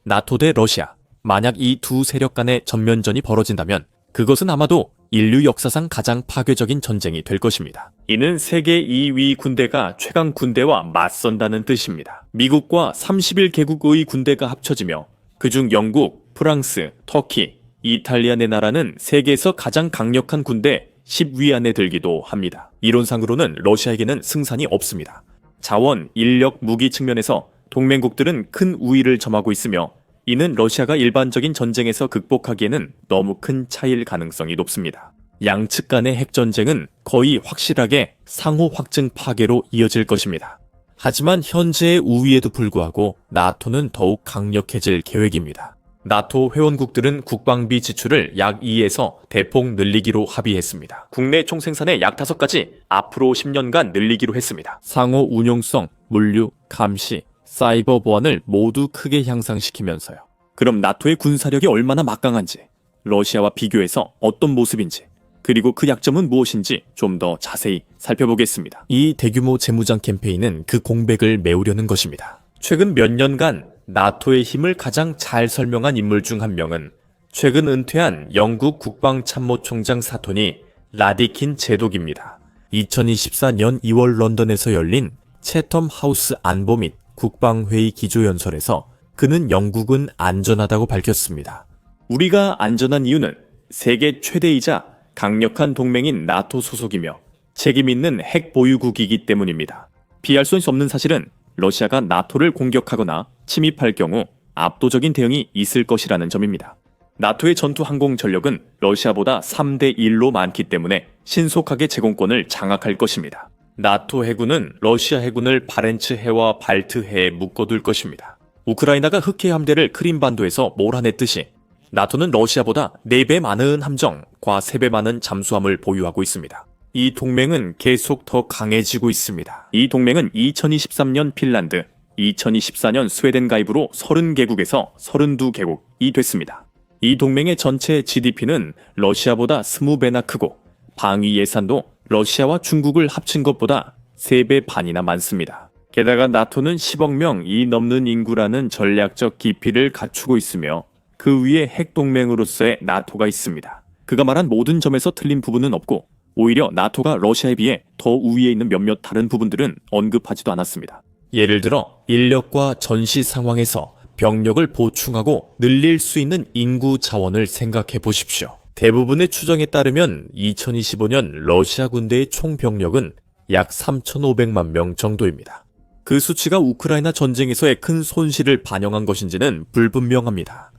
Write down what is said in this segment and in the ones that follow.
나토 대 러시아. 만약 이 두 세력 간의 전면전이 벌어진다면 그것은 아마도 인류 역사상 가장 파괴적인 전쟁이 될 것입니다. 이는 세계 2위 군대가 최강 군대와 맞선다는 뜻입니다. 미국과 31개국의 군대가 합쳐지며 그중 영국, 프랑스, 터키, 이탈리아 네 나라는 세계에서 가장 강력한 군대 10위 안에 들기도 합니다. 이론상으로는 러시아에게는 승산이 없습니다. 자원, 인력, 무기 측면에서 동맹국들은 큰 우위를 점하고 있으며 이는 러시아가 일반적인 전쟁에서 극복하기에는 너무 큰 차이일 가능성이 높습니다. 양측 간의 핵전쟁은 거의 확실하게 상호 확증 파괴로 이어질 것입니다. 하지만 현재의 우위에도 불구하고 나토는 더욱 강력해질 계획입니다. 나토 회원국들은 국방비 지출을 약 2에서 대폭 늘리기로 합의했습니다. 국내 총생산의 약 5가지 앞으로 10년간 늘리기로 했습니다. 상호 운용성, 물류, 감시, 사이버 보안을 모두 크게 향상시키면서요. 그럼 나토의 군사력이 얼마나 막강한지, 러시아와 비교해서 어떤 모습인지, 그리고 그 약점은 무엇인지 좀 더 자세히 살펴보겠습니다. 이 대규모 재무장 캠페인은 그 공백을 메우려는 것입니다. 최근 몇 년간 나토의 힘을 가장 잘 설명한 인물 중 한 명은 최근 은퇴한 영국 국방참모총장 사토니 라디킨 제독입니다. 2024년 2월 런던에서 열린 채텀 하우스 안보 및 국방회의 기조연설에서 그는 영국은 안전하다고 밝혔습니다. 우리가 안전한 이유는 세계 최대이자 강력한 동맹인 나토 소속이며 책임 있는 핵 보유국이기 때문입니다. 피할 수 없는 사실은 러시아가 나토를 공격하거나 침입할 경우 압도적인 대응이 있을 것이라는 점입니다. 나토의 전투 항공 전력은 러시아보다 3대 1로 많기 때문에 신속하게 제공권을 장악할 것입니다. 나토 해군은 러시아 해군을 바렌츠 해와 발트 해에 묶어둘 것입니다. 우크라이나가 흑해 함대를 크림반도에서 몰아냈듯이 나토는 러시아보다 4배 많은 함정과 3배 많은 잠수함을 보유하고 있습니다. 이 동맹은 계속 더 강해지고 있습니다. 이 동맹은 2023년 핀란드, 2024년 스웨덴 가입으로 30개국에서 32개국이 됐습니다. 이 동맹의 전체 GDP는 러시아보다 20배나 크고 방위 예산도 러시아와 중국을 합친 것보다 3배 반이나 많습니다. 게다가 나토는 10억 명이 넘는 인구라는 전략적 기피를 갖추고 있으며 그 위에 핵동맹으로서의 나토가 있습니다. 그가 말한 모든 점에서 틀린 부분은 없고 오히려 나토가 러시아에 비해 더 우위에 있는 몇몇 다른 부분들은 언급하지도 않았습니다. 예를 들어 인력과 전시 상황에서 병력을 보충하고 늘릴 수 있는 인구 자원을 생각해 보십시오. 대부분의 추정에 따르면 2025년 러시아 군대의 총 병력은 약 3,500만 명 정도입니다. 그 수치가 우크라이나 전쟁에서의 큰 손실을 반영한 것인지는 불분명합니다.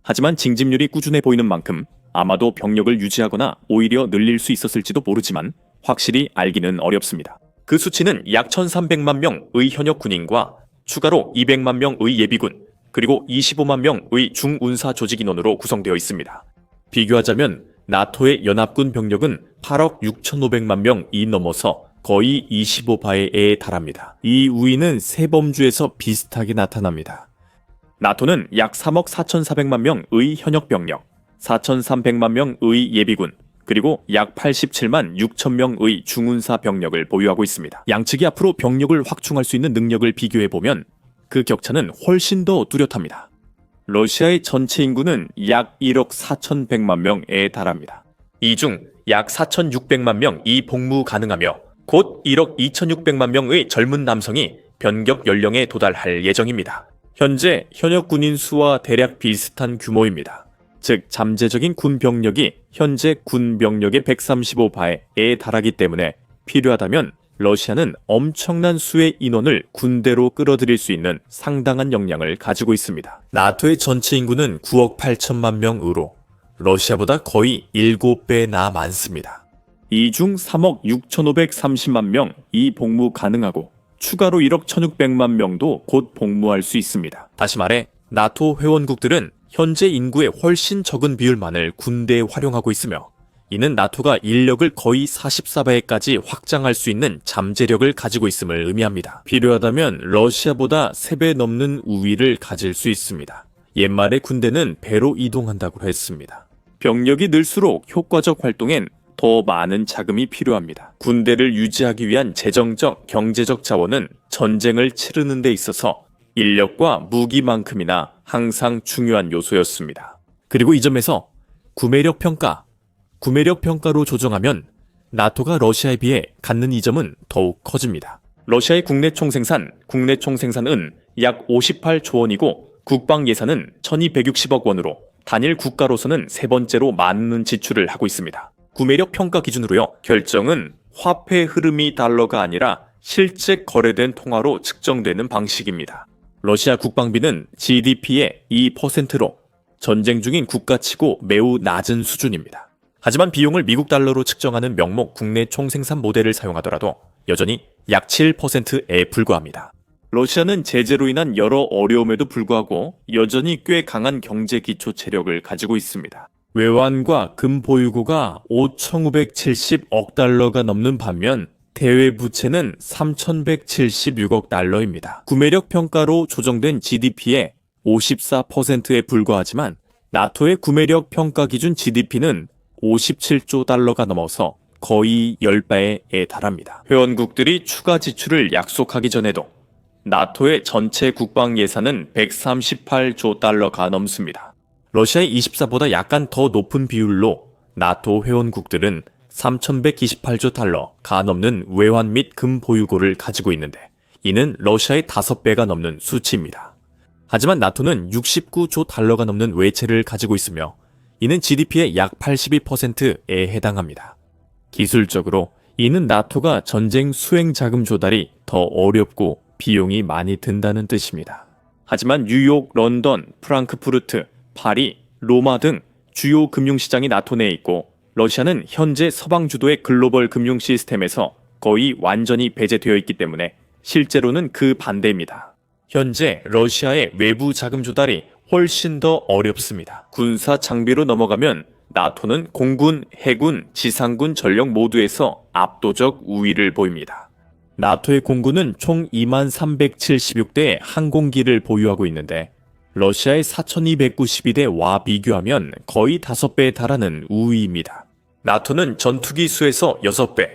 하지만 징집률이 꾸준해 보이는 만큼 아마도 병력을 유지하거나 오히려 늘릴 수 있었을지도 모르지만 확실히 알기는 어렵습니다. 그 수치는 약 1,300만 명의 현역 군인과 추가로 200만 명의 예비군, 그리고 25만 명의 중운사 조직 인원으로 구성되어 있습니다. 비교하자면 나토의 연합군 병력은 8억 6,500만 명이 넘어서 거의 25배에 달합니다. 이 우위는 세 범주에서 비슷하게 나타납니다. 나토는 약 3억 4,400만 명의 현역 병력, 4,300만 명의 예비군, 그리고 약 87만 6천 명의 중운사 병력을 보유하고 있습니다. 양측이 앞으로 병력을 확충할 수 있는 능력을 비교해보면 그 격차는 훨씬 더 뚜렷합니다. 러시아의 전체 인구는 약 1억 4,100만 명에 달합니다. 이 중 약 4,600만 명이 복무 가능하며 곧 1억 2,600만 명의 젊은 남성이 변경 연령에 도달할 예정입니다. 현재 현역 군인 수와 대략 비슷한 규모입니다. 즉 잠재적인 군 병력이 현재 군 병력의 135배에 달하기 때문에 필요하다면 러시아는 엄청난 수의 인원을 군대로 끌어들일 수 있는 상당한 역량을 가지고 있습니다. 나토의 전체 인구는 9억 8천만 명으로 러시아보다 거의 7배나 많습니다. 이 중 3억 6,530만 명이 복무 가능하고 추가로 1억 1,600만 명도 곧 복무할 수 있습니다. 다시 말해 나토 회원국들은 현재 인구의 훨씬 적은 비율만을 군대에 활용하고 있으며 이는 나토가 인력을 거의 44배까지 확장할 수 있는 잠재력을 가지고 있음을 의미합니다. 필요하다면 러시아보다 3배 넘는 우위를 가질 수 있습니다. 옛말에 군대는 배로 이동한다고 했습니다. 병력이 늘수록 효과적 활동엔 더 많은 자금이 필요합니다. 군대를 유지하기 위한 재정적, 경제적 자원은 전쟁을 치르는 데 있어서 인력과 무기만큼이나 항상 중요한 요소였습니다. 그리고 이 점에서 구매력 평가로 조정하면 나토가 러시아에 비해 갖는 이점은 더욱 커집니다. 러시아의 국내 총생산은 약 58조 원이고 국방 예산은 1260억 원으로 단일 국가로서는 세 번째로 많은 지출을 하고 있습니다. 구매력 평가 기준으로요. 결정은 화폐 흐름이 달러가 아니라 실제 거래된 통화로 측정되는 방식입니다. 러시아 국방비는 GDP의 2%로 전쟁 중인 국가치고 매우 낮은 수준입니다. 하지만 비용을 미국 달러로 측정하는 명목 국내 총생산 모델을 사용하더라도 여전히 약 7%에 불과합니다. 러시아는 제재로 인한 여러 어려움에도 불구하고 여전히 꽤 강한 경제 기초 체력을 가지고 있습니다. 외환과 금 보유고가 5,570억 달러가 넘는 반면 대외 부채는 3,176억 달러입니다. 구매력 평가로 조정된 GDP의 54%에 불과하지만 나토의 구매력 평가 기준 GDP는 57조 달러가 넘어서 거의 10배에 달합니다. 회원국들이 추가 지출을 약속하기 전에도 나토의 전체 국방 예산은 138조 달러가 넘습니다. 러시아의 24보다 약간 더 높은 비율로 나토 회원국들은 3,128조 달러가 넘는 외환 및 금 보유고를 가지고 있는데 이는 러시아의 5배가 넘는 수치입니다. 하지만 나토는 69조 달러가 넘는 외채를 가지고 있으며 이는 GDP의 약 82%에 해당합니다. 기술적으로 이는 나토가 전쟁 수행 자금 조달이 더 어렵고 비용이 많이 든다는 뜻입니다. 하지만 뉴욕, 런던, 프랑크푸르트, 파리, 로마 등 주요 금융시장이 나토 내에 있고 러시아는 현재 서방 주도의 글로벌 금융 시스템에서 거의 완전히 배제되어 있기 때문에 실제로는 그 반대입니다. 현재 러시아의 외부 자금 조달이 훨씬 더 어렵습니다. 군사 장비로 넘어가면 나토는 공군, 해군, 지상군 전력 모두에서 압도적 우위를 보입니다. 나토의 공군은 총 2376대의 항공기를 보유하고 있는데 러시아의 4292대와 비교하면 거의 5배에 달하는 우위입니다. 나토는 전투기 수에서 6배,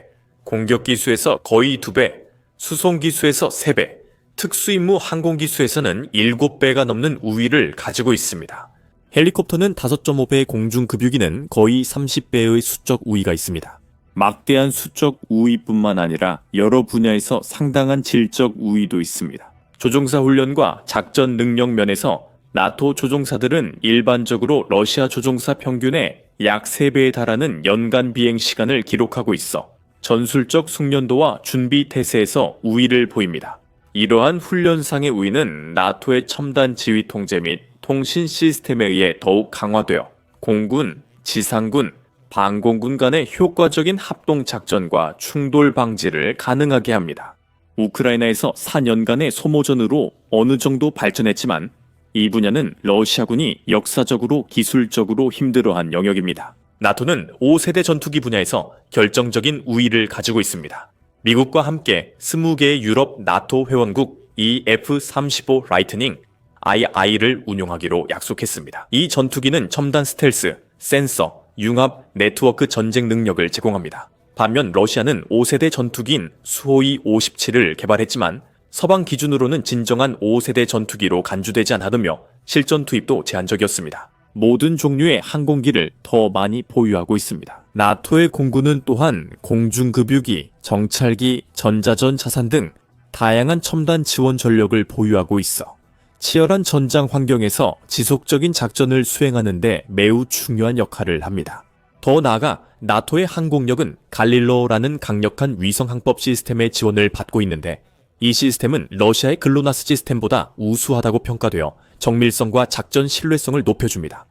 공격기 수에서 거의 2배, 수송기 수에서 3배, 특수임무 항공기 수에서는 7배가 넘는 우위를 가지고 있습니다. 헬리콥터는 5.5배의 공중급유기는 거의 30배의 수적 우위가 있습니다. 막대한 수적 우위뿐만 아니라 여러 분야에서 상당한 질적 우위도 있습니다. 조종사 훈련과 작전 능력 면에서 나토 조종사들은 일반적으로 러시아 조종사 평균의 약 3배에 달하는 연간 비행 시간을 기록하고 있어 전술적 숙련도와 준비 태세에서 우위를 보입니다. 이러한 훈련상의 우위는 나토의 첨단 지휘 통제 및 통신 시스템에 의해 더욱 강화되어 공군, 지상군, 방공군 간의 효과적인 합동 작전과 충돌 방지를 가능하게 합니다. 우크라이나에서 4년간의 소모전으로 어느 정도 발전했지만 이 분야는 러시아군이 역사적으로 기술적으로 힘들어한 영역입니다. 나토는 5세대 전투기 분야에서 결정적인 우위를 가지고 있습니다. 미국과 함께 20개의 유럽 나토 회원국 F-35 라이트닝 II를 운용하기로 약속했습니다. 이 전투기는 첨단 스텔스, 센서, 융합, 네트워크 전쟁 능력을 제공합니다. 반면 러시아는 5세대 전투기인 수호이 57을 개발했지만 서방 기준으로는 진정한 5세대 전투기로 간주되지 않았으며 실전 투입도 제한적이었습니다. 모든 종류의 항공기를 더 많이 보유하고 있습니다. 나토의 공군은 또한 공중급유기, 정찰기, 전자전 자산 등 다양한 첨단 지원 전력을 보유하고 있어 치열한 전장 환경에서 지속적인 작전을 수행하는 데 매우 중요한 역할을 합니다. 더 나아가 나토의 항공력은 갈릴로라는 강력한 위성 항법 시스템의 지원을 받고 있는데 이 시스템은 러시아의 글로나스 시스템보다 우수하다고 평가되어 정밀성과 작전 신뢰성을 높여줍니다.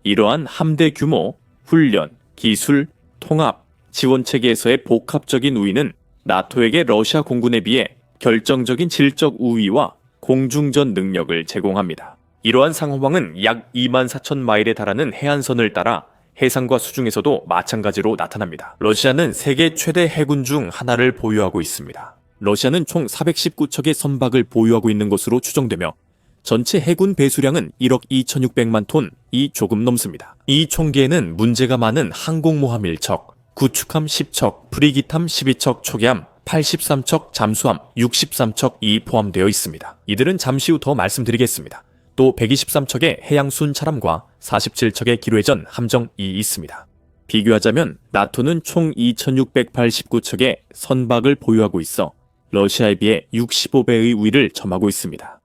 이러한 함대 규모, 훈련, 기술, 통합, 지원 체계에서의 복합적인 우위는 나토에게 러시아 공군에 비해 결정적인 질적 우위와 공중전 능력을 제공합니다. 이러한 상호방은 약 24,000마일에 달하는 해안선을 따라 해상과 수중에서도 마찬가지로 나타납니다. 러시아는 세계 최대 해군 중 하나를 보유하고 있습니다. 러시아는 총 419척의 선박을 보유하고 있는 것으로 추정되며 전체 해군 배수량은 1억 2,600만 톤이 조금 넘습니다. 이 총기에는 문제가 많은 항공모함 1척, 구축함 10척, 프리기함 12척 초계함, 83척 잠수함 63척이 포함되어 있습니다. 이들은 잠시 후 더 말씀드리겠습니다. 또 123척의 해양 순찰함과 47척의 기뢰전 함정이 있습니다. 비교하자면 나토는 총 2689척의 선박을 보유하고 있어 러시아에 비해 65배의 우위를 점하고 있습니다.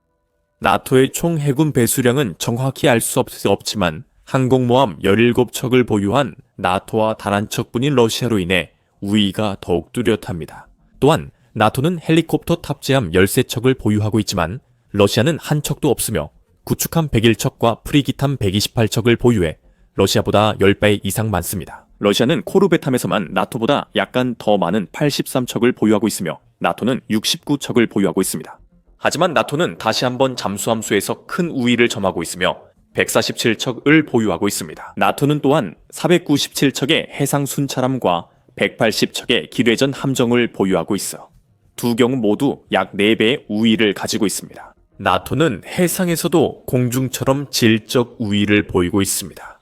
나토의 총 해군 배수량은 정확히 알 수 없지만 항공모함 17척을 보유한 나토와 단 한 척뿐인 러시아로 인해 우위가 더욱 뚜렷합니다. 또한 나토는 헬리콥터 탑재함 13척을 보유하고 있지만 러시아는 한 척도 없으며 구축함 101척과 프리기함 128척을 보유해 러시아보다 10배 이상 많습니다. 러시아는 코르벳함에서만 나토보다 약간 더 많은 83척을 보유하고 있으며 나토는 69척을 보유하고 있습니다. 하지만 나토는 다시 한번 잠수함 수에서 큰 우위를 점하고 있으며 147척을 보유하고 있습니다. 나토는 또한 497척의 해상 순찰함과 180척의 기뢰전 함정을 보유하고 있어 두 경우 모두 약 4배의 우위를 가지고 있습니다. 나토는 해상에서도 공중처럼 질적 우위를 보이고 있습니다.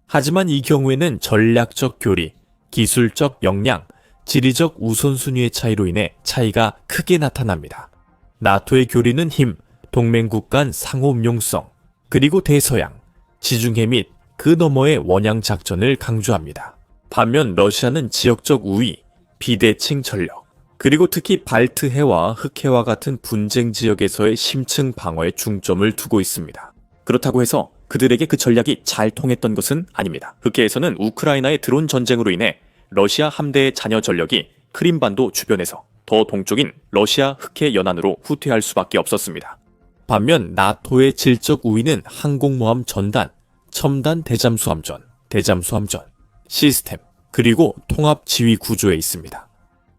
하지만 이 경우에는 전략적 교리, 기술적 역량, 지리적 우선순위의 차이로 인해 차이가 크게 나타납니다. 나토의 교리는 힘, 동맹국 간 상호 음용성, 그리고 대서양, 지중해 및 그 너머의 원양 작전을 강조합니다. 반면 러시아는 지역적 우위, 비대칭 전력, 그리고 특히 발트해와 흑해와 같은 분쟁 지역에서의 심층 방어에 중점을 두고 있습니다. 그렇다고 해서 그들에게 그 전략이 잘 통했던 것은 아닙니다. 흑해에서는 우크라이나의 드론 전쟁으로 인해 러시아 함대의 잔여 전력이 크림반도 주변에서 더 동쪽인 러시아 흑해 연안으로 후퇴할 수밖에 없었습니다. 반면 나토의 질적 우위는 항공모함 전단, 첨단 대잠수함전, 시스템, 그리고 통합 지휘 구조에 있습니다.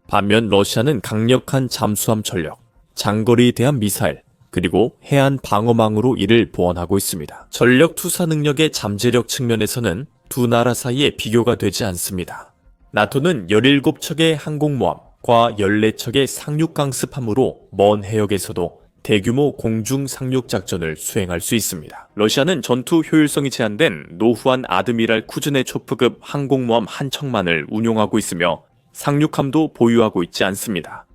반면 러시아는 강력한 잠수함 전력, 장거리 대함 미사일, 그리고 해안 방어망으로 이를 보완하고 있습니다. 전력 투사 능력의 잠재력 측면에서는 두 나라 사이에 비교가 되지 않습니다. 나토는 17척의 항공모함과 14척의 상륙강습함으로 먼 해역에서도 대규모 공중 상륙 작전을 수행할 수 있습니다. 러시아는 전투 효율성이 제한된 노후한 아드미랄 쿠즈네초프급 항공모함 한 척만을 운용하고 있으며 상륙함도 보유하고 있지 않습니다.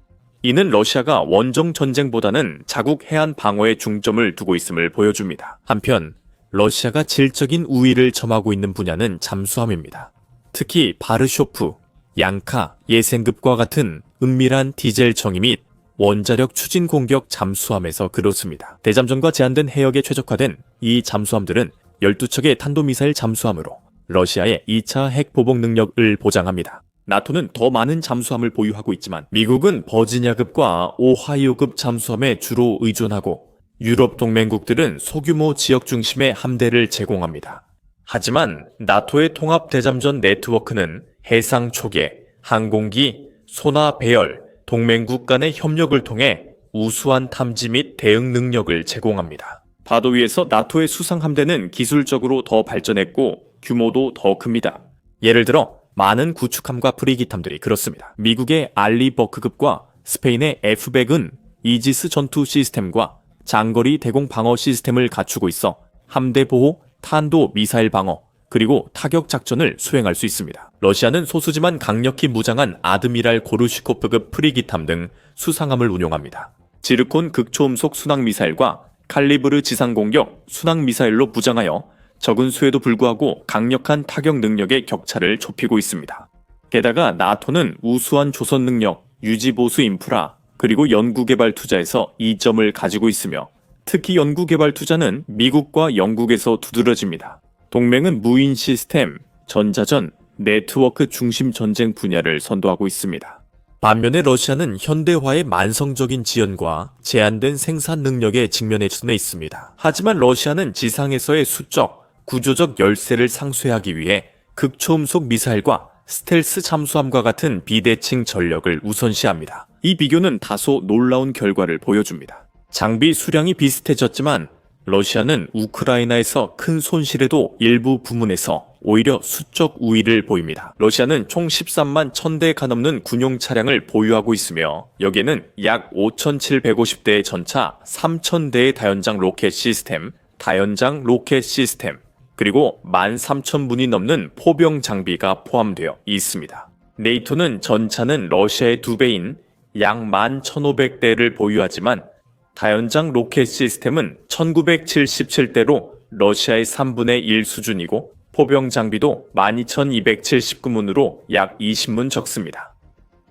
이는 러시아가 원정 전쟁보다는 자국 해안 방어에 중점을 두고 있음을 보여줍니다. 한편 러시아가 질적인 우위를 점하고 있는 분야는 잠수함입니다. 특히 바르쇼프, 양카, 예생급과 같은 은밀한 디젤 정의 및 원자력 추진 공격 잠수함에서 그렇습니다. 대잠전과 제한된 해역에 최적화된 이 잠수함들은 12척의 탄도미사일 잠수함으로 러시아의 2차 핵 보복 능력을 보장합니다. 나토는 더 많은 잠수함을 보유하고 있지만 미국은 버지니아급과 오하이오급 잠수함에 주로 의존하고 유럽 동맹국들은 소규모 지역 중심의 함대를 제공합니다. 하지만 나토의 통합 대잠전 네트워크는 해상 초계, 항공기, 소나 배열, 동맹국 간의 협력을 통해 우수한 탐지 및 대응 능력을 제공합니다. 바다 위에서 나토의 수상함대는 기술적으로 더 발전했고 규모도 더 큽니다. 예를 들어 많은 구축함과 프리기함들이 그렇습니다. 미국의 알리버크급과 스페인의 F백은 이지스 전투 시스템과 장거리 대공 방어 시스템을 갖추고 있어 함대 보호, 탄도 미사일 방어, 그리고 타격 작전을 수행할 수 있습니다. 러시아는 소수지만 강력히 무장한 아드미랄 고르시코프급 프리기함 등 수상함을 운용합니다. 지르콘 극초음속 순항미사일과 칼리브르 지상공격 순항미사일로 무장하여 적은 수에도 불구하고 강력한 타격 능력의 격차를 좁히고 있습니다. 게다가 나토는 우수한 조선 능력, 유지보수 인프라, 그리고 연구개발 투자에서 이점을 가지고 있으며 특히 연구개발 투자는 미국과 영국에서 두드러집니다. 동맹은 무인 시스템, 전자전, 네트워크 중심 전쟁 분야를 선도하고 있습니다. 반면에 러시아는 현대화의 만성적인 지연과 제한된 생산 능력에 직면해 있습니다. 하지만 러시아는 지상에서의 수적, 구조적 열세를 상쇄하기 위해 극초음속 미사일과 스텔스 잠수함과 같은 비대칭 전력을 우선시합니다. 이 비교는 다소 놀라운 결과를 보여줍니다. 장비 수량이 비슷해졌지만 러시아는 우크라이나에서 큰 손실에도 일부 부문에서 오히려 수적 우위를 보입니다. 러시아는 총 13만 1000대 가넘는 군용 차량을 보유하고 있으며 여기에는 약 5750대의 전차, 3000대의 다연장 로켓 시스템, 그리고 13,000문이 넘는 포병 장비가 포함되어 있습니다. 네이토는 전차는 러시아의 2배인 약 11,500대를 보유하지만 다연장 로켓 시스템은 1977대로 러시아의 3분의 1 수준이고 포병 장비도 12,279문으로 약 20문 적습니다.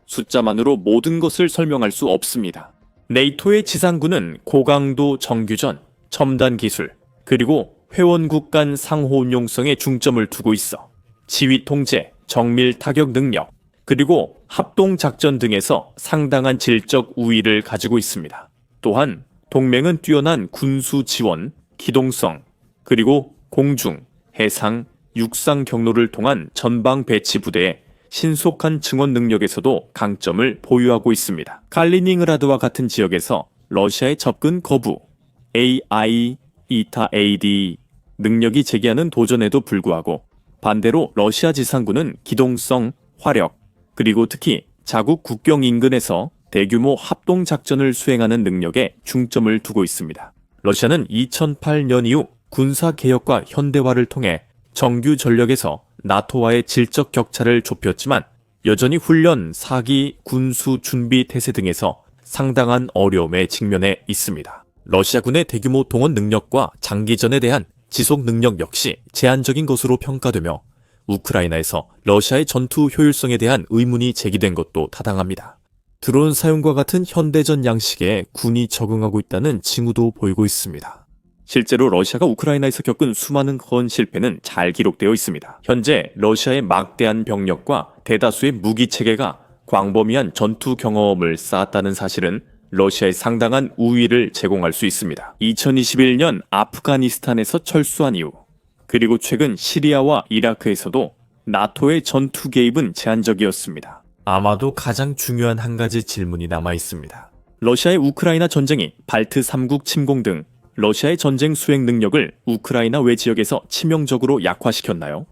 숫자만으로 모든 것을 설명할 수 없습니다. 네이토의 지상군은 고강도 정규전, 첨단 기술, 그리고 회원국 간 상호 운용성에 중점을 두고 있어 지휘 통제, 정밀 타격 능력, 그리고 합동 작전 등에서 상당한 질적 우위를 가지고 있습니다. 또한 동맹은 뛰어난 군수 지원, 기동성, 그리고 공중, 해상, 육상 경로를 통한 전방 배치 부대에 신속한 증원 능력에서도 강점을 보유하고 있습니다. 칼리닝그라드와 같은 지역에서 러시아의 접근 거부, AI, 이타-AD 능력이 제기하는 도전에도 불구하고 반대로 러시아 지상군은 기동성, 화력, 그리고 특히 자국 국경 인근에서 대규모 합동작전을 수행하는 능력에 중점을 두고 있습니다. 러시아는 2008년 이후 군사개혁과 현대화를 통해 정규 전력에서 나토와의 질적 격차를 좁혔지만 여전히 훈련, 사기, 군수 준비 태세 등에서 상당한 어려움에 직면해 있습니다. 러시아군의 대규모 동원 능력과 장기전에 대한 지속 능력 역시 제한적인 것으로 평가되며 우크라이나에서 러시아의 전투 효율성에 대한 의문이 제기된 것도 타당합니다. 드론 사용과 같은 현대전 양식에 군이 적응하고 있다는 징후도 보이고 있습니다. 실제로 러시아가 우크라이나에서 겪은 수많은 헌 실패는 잘 기록되어 있습니다. 현재 러시아의 막대한 병력과 대다수의 무기 체계가 광범위한 전투 경험을 쌓았다는 사실은 러시아의 상당한 우위를 제공할 수 있습니다. 2021년 아프가니스탄에서 철수한 이후, 그리고 최근 시리아와 이라크에서도 나토의 전투 개입은 제한적이었습니다. 아마도 가장 중요한 한 가지 질문이 남아 있습니다. 러시아의 우크라이나 전쟁이 발트 3국 침공 등 러시아의 전쟁 수행 능력을 우크라이나 외 지역에서 치명적으로 약화시켰나요?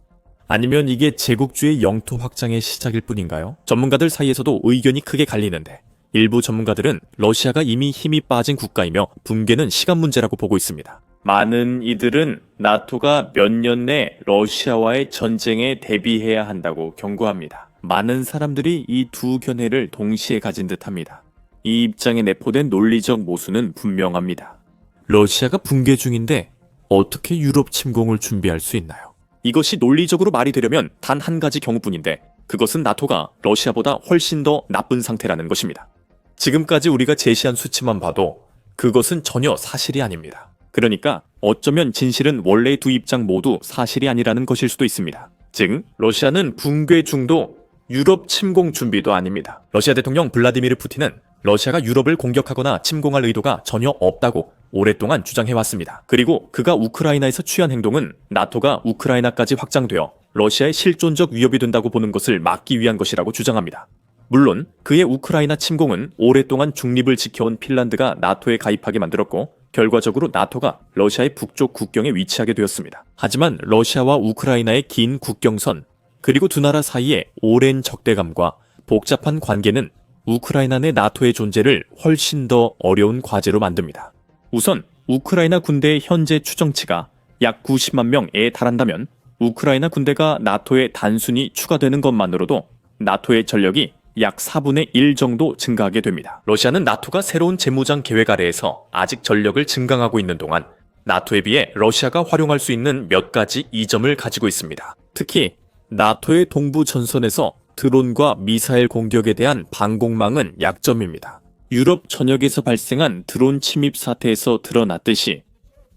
아니면 이게 제국주의 영토 확장의 시작일 뿐인가요? 전문가들 사이에서도 의견이 크게 갈리는데 일부 전문가들은 러시아가 이미 힘이 빠진 국가이며 붕괴는 시간 문제라고 보고 있습니다. 많은 이들은 나토가 몇 년 내 러시아와의 전쟁에 대비해야 한다고 경고합니다. 많은 사람들이 이 두 견해를 동시에 가진 듯합니다. 이 입장에 내포된 논리적 모순은 분명합니다. 러시아가 붕괴 중인데 어떻게 유럽 침공을 준비할 수 있나요? 이것이 논리적으로 말이 되려면 단 한 가지 경우뿐인데 그것은 나토가 러시아보다 훨씬 더 나쁜 상태라는 것입니다. 지금까지 우리가 제시한 수치만 봐도 그것은 전혀 사실이 아닙니다. 그러니까 어쩌면 진실은 원래 두 입장 모두 사실이 아니라는 것일 수도 있습니다. 즉, 러시아는 붕괴 중도 유럽 침공 준비도 아닙니다. 러시아 대통령 블라디미르 푸틴은 러시아가 유럽을 공격하거나 침공할 의도가 전혀 없다고 오랫동안 주장해왔습니다. 그리고 그가 우크라이나에서 취한 행동은 나토가 우크라이나까지 확장되어 러시아의 실존적 위협이 된다고 보는 것을 막기 위한 것이라고 주장합니다. 물론 그의 우크라이나 침공은 오랫동안 중립을 지켜온 핀란드가 나토에 가입하게 만들었고 결과적으로 나토가 러시아의 북쪽 국경에 위치하게 되었습니다. 하지만 러시아와 우크라이나의 긴 국경선, 그리고 두 나라 사이의 오랜 적대감과 복잡한 관계는 우크라이나 내 나토의 존재를 훨씬 더 어려운 과제로 만듭니다. 우선 우크라이나 군대의 현재 추정치가 약 90만 명에 달한다면 우크라이나 군대가 나토에 단순히 추가되는 것만으로도 나토의 전력이 약 4분의 1 정도 증가하게 됩니다. 러시아는 나토가 새로운 재무장 계획 아래에서 아직 전력을 증강하고 있는 동안 나토에 비해 러시아가 활용할 수 있는 몇 가지 이점을 가지고 있습니다. 특히 나토의 동부 전선에서 드론과 미사일 공격에 대한 방공망은 약점입니다. 유럽 전역에서 발생한 드론 침입 사태에서 드러났듯이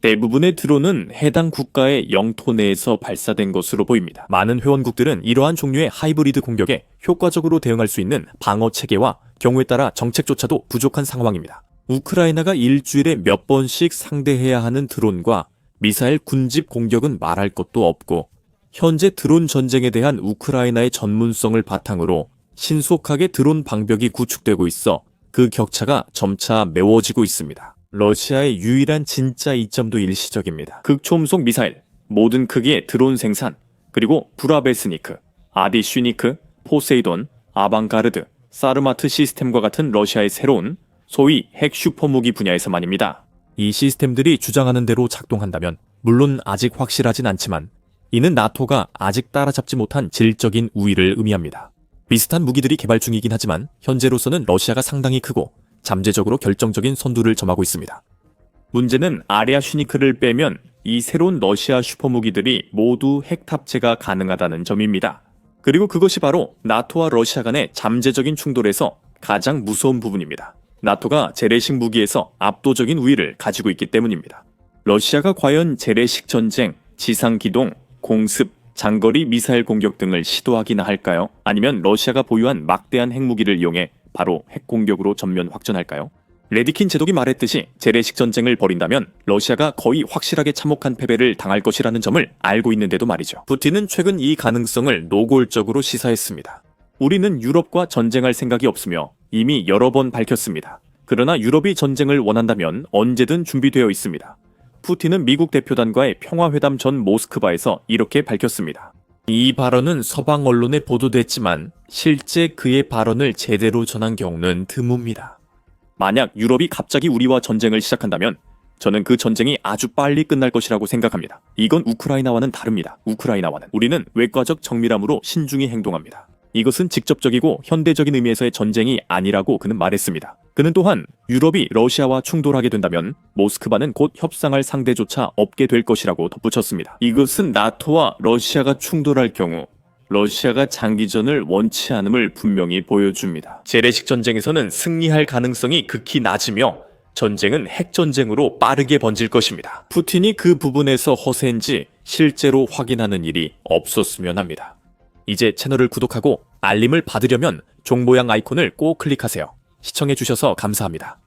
대부분의 드론은 해당 국가의 영토 내에서 발사된 것으로 보입니다. 많은 회원국들은 이러한 종류의 하이브리드 공격에 효과적으로 대응할 수 있는 방어 체계와 경우에 따라 정책조차도 부족한 상황입니다. 우크라이나가 일주일에 몇 번씩 상대해야 하는 드론과 미사일 군집 공격은 말할 것도 없고 현재 드론 전쟁에 대한 우크라이나의 전문성을 바탕으로 신속하게 드론 방벽이 구축되고 있어 그 격차가 점차 메워지고 있습니다. 러시아의 유일한 진짜 이점도 일시적입니다. 극초음속 미사일, 모든 크기의 드론 생산, 그리고 브라베스니크, 아디슈니크, 포세이돈, 아방가르드, 사르마트 시스템과 같은 러시아의 새로운 소위 핵 슈퍼무기 분야에서만입니다. 이 시스템들이 주장하는 대로 작동한다면 물론 아직 확실하진 않지만 이는 나토가 아직 따라잡지 못한 질적인 우위를 의미합니다. 비슷한 무기들이 개발 중이긴 하지만 현재로서는 러시아가 상당히 크고 잠재적으로 결정적인 선두를 점하고 있습니다. 문제는 아랴슈니크를 빼면 이 새로운 러시아 슈퍼무기들이 모두 핵 탑재가 가능하다는 점입니다. 그리고 그것이 바로 나토와 러시아 간의 잠재적인 충돌에서 가장 무서운 부분입니다. 나토가 재래식 무기에서 압도적인 우위를 가지고 있기 때문입니다. 러시아가 과연 재래식 전쟁, 지상기동, 공습, 장거리 미사일 공격 등을 시도하기나 할까요? 아니면 러시아가 보유한 막대한 핵무기를 이용해 바로 핵공격으로 전면 확전할까요? 레디킨 제독이 말했듯이 재래식 전쟁을 벌인다면 러시아가 거의 확실하게 참혹한 패배를 당할 것이라는 점을 알고 있는데도 말이죠. 푸틴은 최근 이 가능성을 노골적으로 시사했습니다. 우리는 유럽과 전쟁할 생각이 없으며 이미 여러 번 밝혔습니다. 그러나 유럽이 전쟁을 원한다면 언제든 준비되어 있습니다. 푸틴은 미국 대표단과의 평화회담 전 모스크바에서 이렇게 밝혔습니다. 이 발언은 서방 언론에 보도됐지만 실제 그의 발언을 제대로 전한 경우는 드뭅니다. 만약 유럽이 갑자기 우리와 전쟁을 시작한다면 저는 그 전쟁이 아주 빨리 끝날 것이라고 생각합니다. 이건 우크라이나와는 다릅니다. 우리는 외과적 정밀함으로 신중히 행동합니다. 이것은 직접적이고 현대적인 의미에서의 전쟁이 아니라고 그는 말했습니다. 그는 또한 유럽이 러시아와 충돌하게 된다면 모스크바는 곧 협상할 상대조차 없게 될 것이라고 덧붙였습니다. 이것은 나토와 러시아가 충돌할 경우 러시아가 장기전을 원치 않음을 분명히 보여줍니다. 재래식 전쟁에서는 승리할 가능성이 극히 낮으며 전쟁은 핵전쟁으로 빠르게 번질 것입니다. 푸틴이 그 부분에서 허세인지 실제로 확인하는 일이 없었으면 합니다. 이제 채널을 구독하고 알림을 받으려면 종 모양 아이콘을 꼭 클릭하세요. 시청해주셔서 감사합니다.